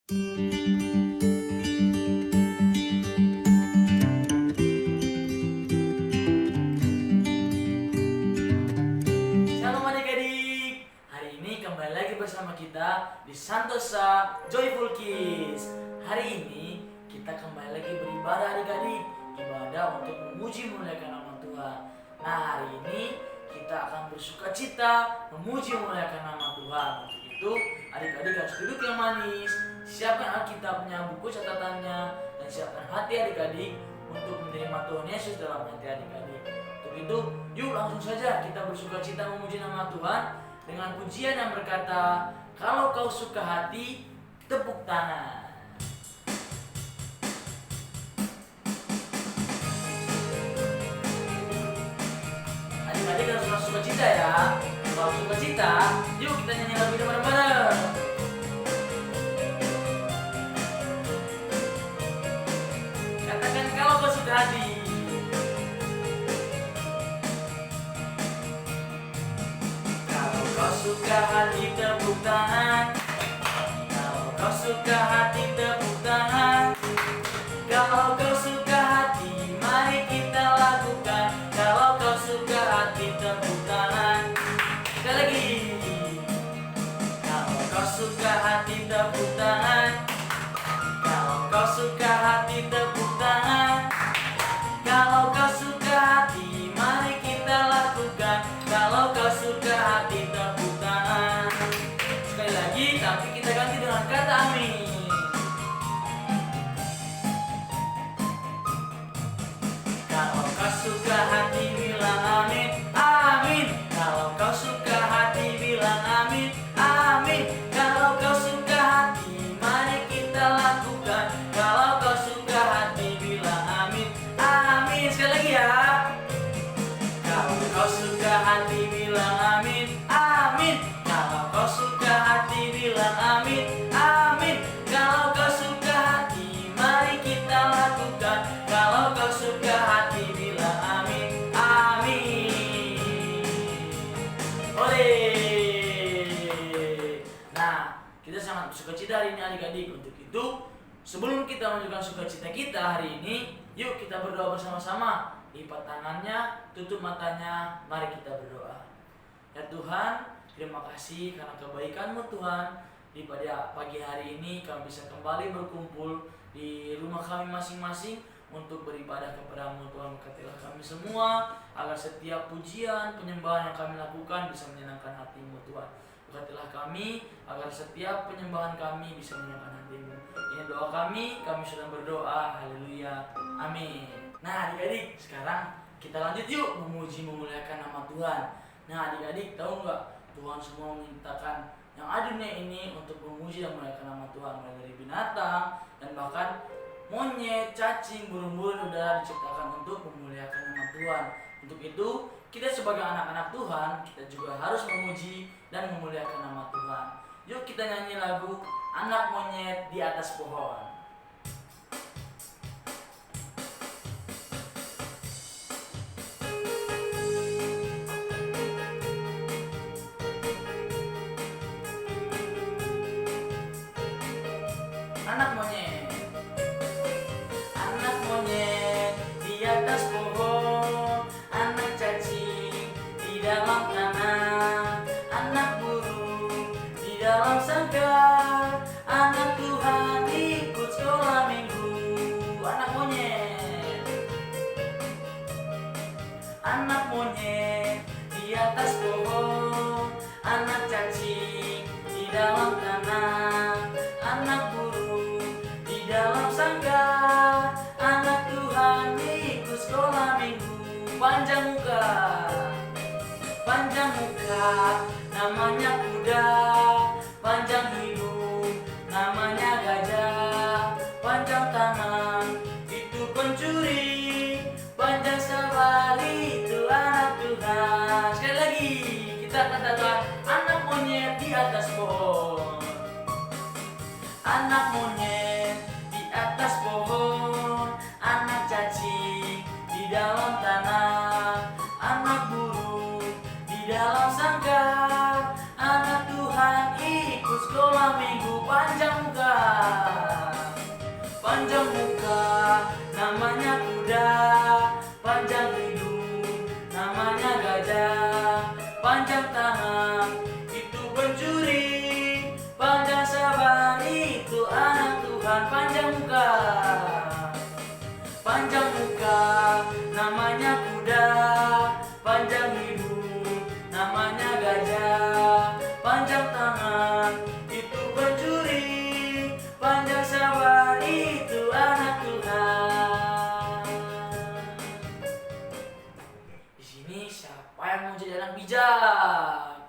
Shalom adik-adik, hari ini kembali lagi bersama kita di Santosa Joyful Kids. Hari ini kita kembali lagi beribadah adik-adik, ibadah untuk memuji memuliakan nama Tuhan. Nah, hari ini kita akan bersuka cita memuji memuliakan nama Tuhan. Untuk itu adik-adik harus duduk yang manis, siapkan Alkitabnya, buku catatannya, dan siapkan hati adik-adik untuk menerima Tuhan Yesus dalam hati adik-adik. Untuk itu, yuk langsung saja kita bersuka cita memuji nama Tuhan dengan pujian yang berkata, kalau kau suka hati, tepuk tangan. Adik-adik harus langsung suka cita ya. Kalau suka cita, yuk kita nyanyi lagu ini bareng-bareng. Katakan kalau kau suka hati. Kalau kau suka hati, tepuk tangan. Kalau kau suka hati, tepuk tangan. Kalau kau suka hati, mari kita lakukan. Kalau kau suka hati, tepuk tangan. Sekali lagi. Kalau kau suka hati, tepuk tangan. Kalau kau suka hati, tepuk tangan. Kalau kau suka hati, mari kita lakukan. Kalau kau suka hati, tepuk tangan. Sekali lagi, tapi kita ganti dengan kata amin. Kalau kau suka hati, bilang amin, amin. Kalau kau suka hati, bilang amin, amin. Kalau kau suka hati, mari kita lakukan. Kalau kau suka hati, bilang amin, amin. Sekali lagi ya. Kalau kau suka hati, bilang amin, amin. Kalau kau suka hati, bilang amin, amin. Kalau kau suka hati, mari kita lakukan. Kalau kau suka hati, bilang amin, amin. Oleh. Nah, kita sangat bersuka cita hari ini adik-adik. Untuk itu, sebelum kita menunjukkan sukacita kita hari ini, yuk kita berdoa bersama-sama. Lipat tangannya, tutup matanya, mari kita berdoa. Ya Tuhan, terima kasih karena kebaikan-Mu Tuhan. Di pada pagi hari ini kami bisa kembali berkumpul di rumah kami masing-masing untuk beribadah kepada-Mu Tuhan. Berkatilah kami semua agar setiap pujian, penyembahan yang kami lakukan bisa menyenangkan hati-Mu Tuhan. Berkatilah kami agar setiap penyembahan kami bisa menyenangkan hati-Mu. Ini doa kami sudah berdoa. Haleluya. Amin. Nah adik-adik, sekarang kita lanjut yuk memuji memuliakan nama Tuhan. Nah adik-adik, tahu nggak Tuhan semua menyatakan yang ada dunia ini untuk memuji dan memuliakan nama Tuhan, mulai dari binatang dan bahkan monyet, cacing, burung-burung udara diciptakan untuk memuliakan nama Tuhan. Untuk itu, kita sebagai anak-anak Tuhan, kita juga harus memuji dan memuliakan nama Tuhan. Yuk kita nyanyi lagu Anak Monyet di Atas Pohon. Anak monyet, anak monyet di atas pohon, anak cacing di dalam tanah, anak burung di dalam sangkar, anak Tuhan ikut sekolah minggu. Anak monyet, anak monyet di atas pohon, anak cacing di dalam tanah, anak burung di dalam sangkar, anak Tuhan ikut sekolah minggu. Panjang muka, namanya kuda. Panjang hidung, namanya gajah. Panjang tangan, itu pencuri. Panjang sabar, itu anak Tuhan. Sekali lagi, kita katakan anak monyet di atas pohon. Anak monyet di atas pohon, anak cacing di dalam tanah, anak burung di dalam sangkar, anak Tuhan ikut sekolah minggu. Panjang muka, Panjang muka, namanya kuda. Panjang hidung, namanya gajah. Panjang tangan, itu pencuri. Panjang sabar, itu anak Tuhan. Panjang muka, panjang muka, namanya kuda. Panjang hidung, namanya gajah. Panjang tangan, itu pencuri. Panjang sabar, itu anak Tuhan. Di sini siapa yang mau jadi anak bijak?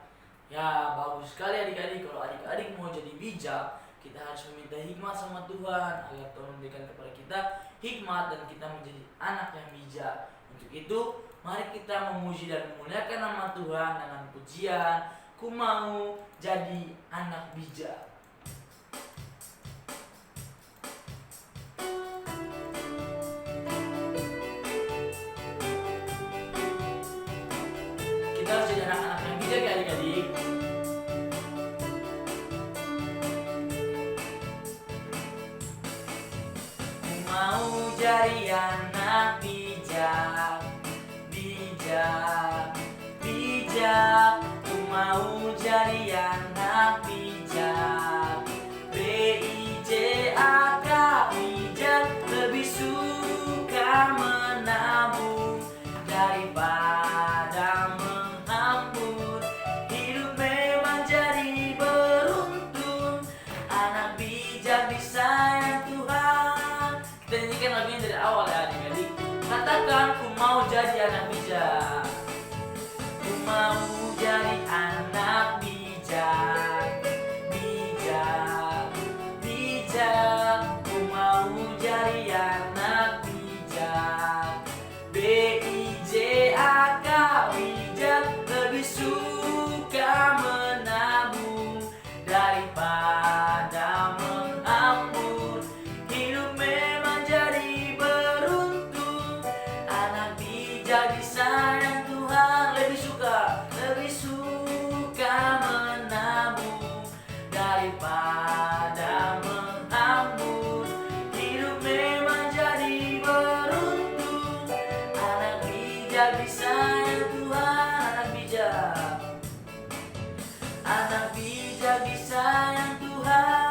Ya bagus sekali adik-adik. Kalau adik-adik mau jadi bijak, kita harus meminta hikmat sama Tuhan agar Tuhan memberikan kepada kita hikmat dan kita menjadi anak yang bijak. Untuk itu, mari kita memuji dan memuliakan nama Tuhan dengan pujian, ku mau jadi anak bijak. Kita harus jadi anak-anak yang bijak ya adik-adik. Ku mau jadi anak bijak, bijak, bijak. Ku mau jadi anak bijak, B-I-J-A-K, bijak. Lebih suka menabung daripada menghambur. Hidup memang jadi beruntung, anak bijak disayang Tuhan. Kita nyanyikan lagu ini dari awal ya adik-adik. Katakan, ku mau jadi anak bijak. Ku mau jadi anak bijak, bijak, bijak. Ku mau jadi anak bijak, B-I-J-A-K, bijak. Lebih suka menabung daripada menghambur. Hidup memang jadi beruntung, anak bijak disayang Tuhan. Lebih suka menabung daripada menghambur. Hidup memang jadi beruntung, anak bijak disayang Tuhan. Anak bijak, anak bijak disayang Tuhan.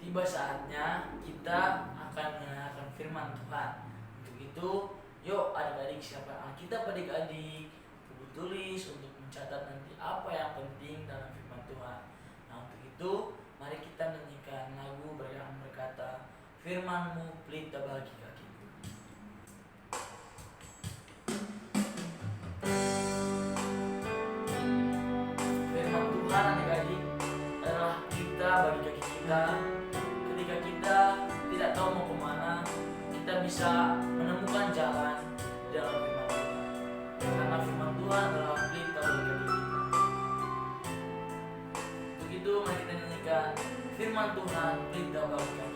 Tiba saatnya kita akan mendengarkan firman Tuhan. Untuk itu, yuk adik-adik siapkan Alkitab adik-adik, buku tulis untuk mencatat nanti apa yang penting dalam firman Tuhan. Nah untuk itu, mari kita nyanyikan lagu yang berkata, firman-Mu pelita bagi kakiku. Firman Tuhan adik-adik adalah pelita bagi kaki kita. Ketika kita tidak tahu mau kemana, kita bisa menemukan jalan dalam firman Tuhan. Karena firman Tuhan adalah pelita bagi kaki kita. Untuk itu mari kita nyanyikan firman Tuhan pelita bagi kaki.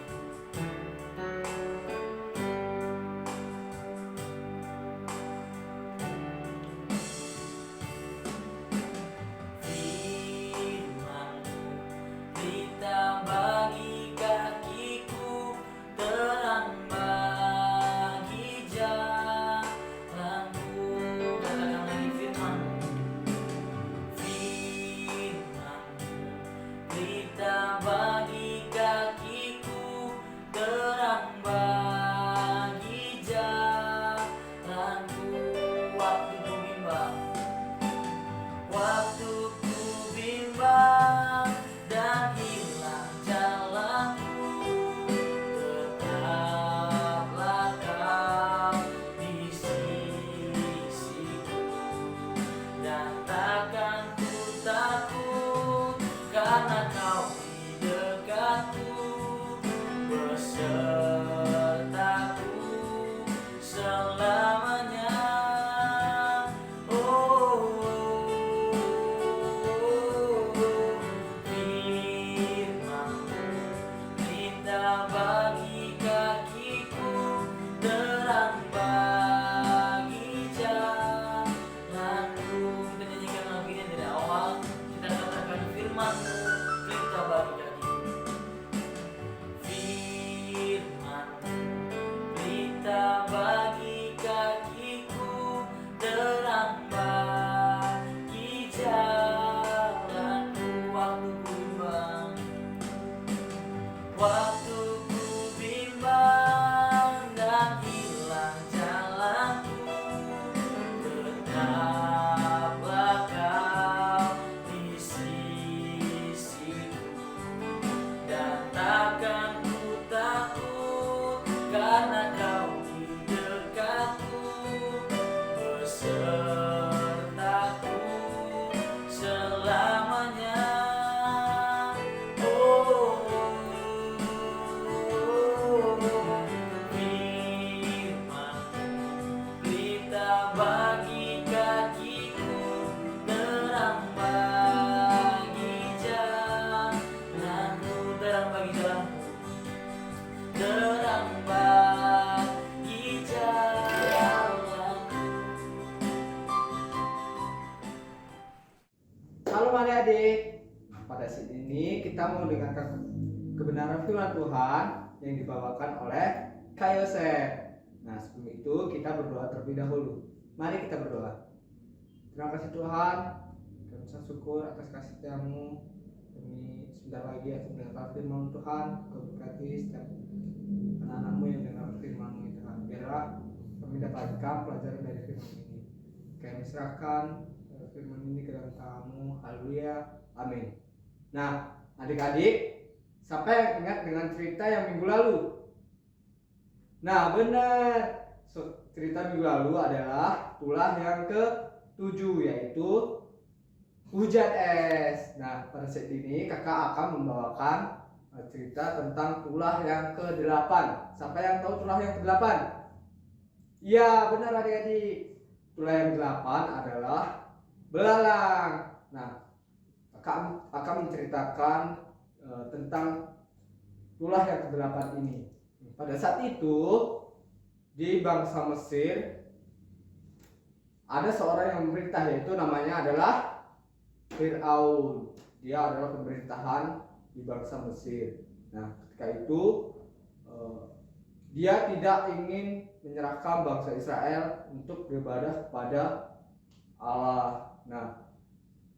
firman-Mu pelita bagi kaki. pada saat ini kita mau dengarkan kebenaran firman Tuhan yang dibawakan oleh Kak Yosef. Nah, sebelum itu kita berdoa terlebih dahulu. Mari kita berdoa. Terima kasih Tuhan, kami sangat syukur atas kasih setiamu. Kami sebentar lagi akan mendengarkan firman Tuhan. Kau berkati setiap anak-anakmu yang mendengar firman-Mu Tuhan. Biarlah kami dapatkan pelajaran dari firman ini. Kami serahkan firman ini ke dalam tangan-Mu. Haleluya. Amin. Nah, adik-adik, siapa yang ingat dengan cerita yang minggu lalu? Nah, benar. Cerita minggu lalu adalah tulah yang ke-7, yaitu hujan es. Nah, pada saat ini kakak akan membawakan cerita tentang tulah yang ke-8. Siapa yang tahu tulah yang ke-8? Iya, benar adik-adik. Tulah yang ke-8 adalah belalang. Nah, kakak akan menceritakan tentang tulah yang ke-8 ini. Pada saat itu di bangsa Mesir ada seorang yang memerintah, yaitu namanya adalah Fir'aun. Dia adalah pemerintahan di bangsa Mesir. Nah, ketika itu dia tidak ingin menyerahkan bangsa Israel untuk beribadah kepada Allah. Nah,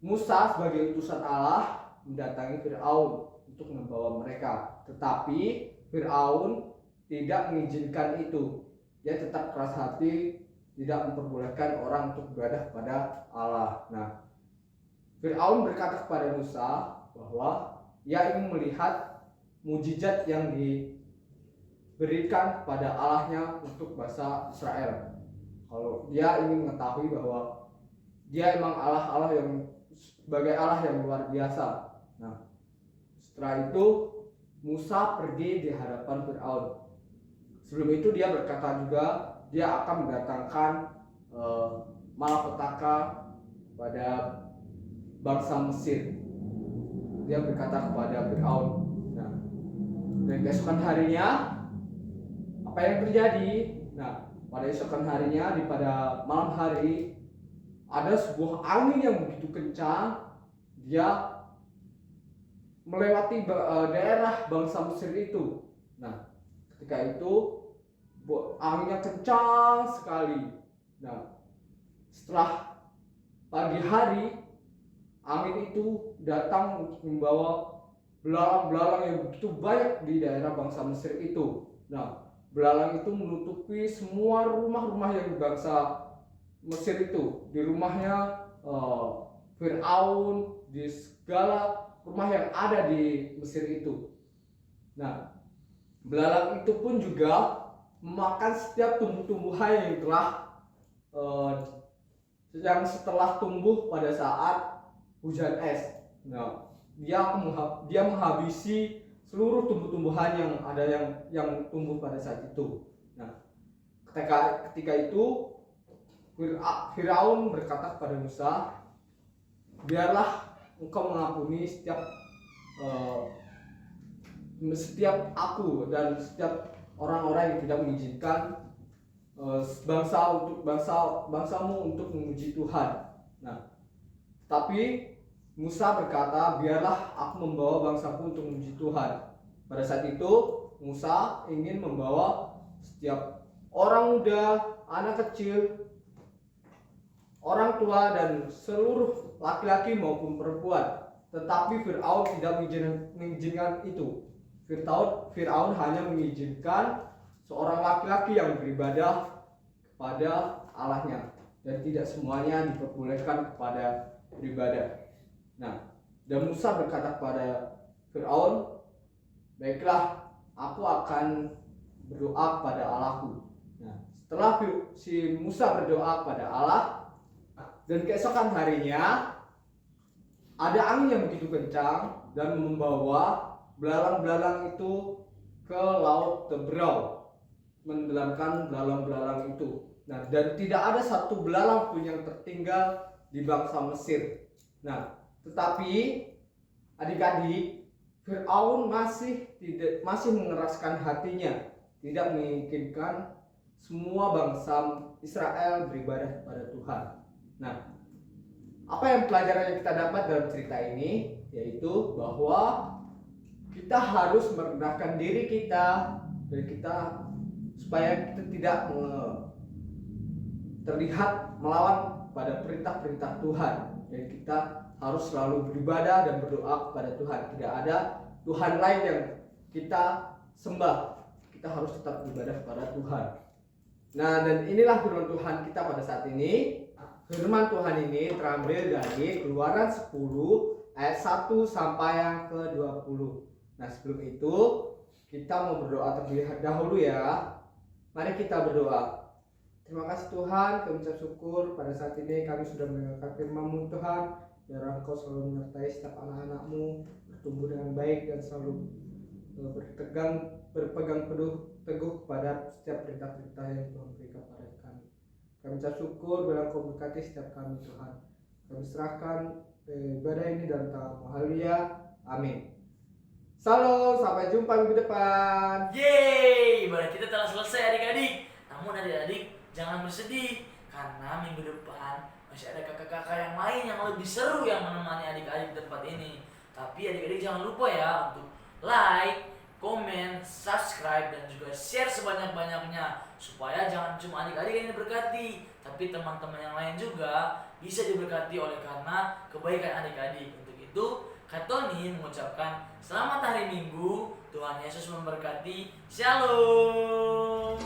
Musa sebagai utusan Allah mendatangi Fir'aun untuk membawa mereka, tetapi Fir'aun tidak mengizinkan itu. Dia tetap keras hati, tidak memperbolehkan orang untuk beribadah kepada Allah. Nah, Fir'aun berkata kepada Musa bahwa ia ingin melihat mujizat yang diberikan kepada Allahnya untuk bangsa Israel. Kalau dia ingin mengetahui bahwa dia emang Allah yang sebagai Allah yang luar biasa. Nah, setelah itu Musa pergi di hadapan Fir'aun. Sebelum itu dia berkata juga dia akan mendatangkan malapetaka pada bangsa Mesir. Dia berkata kepada Fir'aun. Nah, dan keesokan harinya apa yang terjadi? Nah, pada esokan harinya pada malam hari ada sebuah angin yang begitu kencang. Dia melewati daerah bangsa Mesir itu. Nah, ketika itu anginnya kencang sekali. Nah, setelah pagi hari, angin itu datang untuk membawa belalang-belalang yang begitu banyak di daerah bangsa Mesir itu. Nah, belalang itu menutupi semua rumah-rumah yang di bangsa Mesir itu. Di rumahnya Fir'aun, di segala rumah yang ada di Mesir itu. Nah, belalang itu pun juga memakan setiap tumbuh-tumbuhan yang setelah tumbuh pada saat hujan es. Nah, dia menghabisi seluruh tumbuh-tumbuhan yang tumbuh pada saat itu. Nah, ketika itu Firaun berkata kepada Musa, biarlah engkau mengampuni setiap aku dan setiap orang-orang yang tidak mengizinkan bangsamu untuk memuji Tuhan. Nah, tapi Musa berkata, biarlah aku membawa bangsaku untuk memuji Tuhan. Pada saat itu Musa ingin membawa setiap orang muda, anak kecil, orang tua, dan seluruh laki-laki maupun perempuan. Tetapi Fir'aun tidak mengizinkan itu. Fir'aun hanya mengizinkan seorang laki-laki yang beribadah kepada Allahnya, dan tidak semuanya diperbolehkan kepada beribadah. Nah, dan Musa berkata kepada Fir'aun, baiklah, aku akan berdoa kepada Allahku. Nah, setelah si Musa berdoa kepada Allah, dan keesokan harinya ada angin yang begitu kencang dan membawa belalang-belalang itu ke laut Tebrau, menenggelamkan belalang-belalang itu. Nah, dan tidak ada satu belalang pun yang tertinggal di bangsa Mesir. Nah, tetapi adik-adik, Fir'aun masih mengeraskan hatinya, tidak menginginkan semua bangsa Israel beribadah kepada Tuhan. Nah, apa yang pelajaran yang kita dapat dalam cerita ini? yaitu bahwa kita harus merendahkan diri kita dan kita supaya kita tidak terlihat melawan pada perintah-perintah Tuhan. Dan kita harus selalu beribadah dan berdoa kepada Tuhan. Tidak ada Tuhan lain yang kita sembah. Kita harus tetap beribadah kepada Tuhan. Nah, dan inilah firman Tuhan kita pada saat ini. Firman Tuhan ini terambil dari Keluaran 10 ayat 1 sampai yang ke-20. Nah, sebelum itu kita mau berdoa terlebih dahulu ya. Mari kita berdoa. Terima kasih Tuhan, kami ucap syukur pada saat ini kami sudah mendengarkan firman-Mu Tuhan. Biar Engkau selalu menyertai setiap anak-anak-Mu bertumbuh dengan baik dan selalu berpegang teguh kepada setiap perintah-perintah yang Tuhan berikan kepada kami. Kami ucap syukur bila Engkau berkati setiap kami Tuhan. Kami serahkan ibadah ini dalam tangan-Mu. Haleluya. Amin. Salam, sampai jumpa minggu depan. Yeay, ibadah kita telah selesai adik-adik. Namun adik-adik jangan bersedih, karena minggu depan masih ada kakak-kakak yang lain yang lebih seru yang menemani adik-adik di tempat ini. Tapi adik-adik jangan lupa ya untuk like, komen, subscribe, dan juga share sebanyak-banyaknya, supaya jangan cuma adik-adik yang diberkati, tapi teman-teman yang lain juga bisa diberkati oleh karena kebaikan adik-adik. Untuk itu Kak Tony mengucapkan selamat hari Minggu, Tuhan Yesus memberkati, Shalom.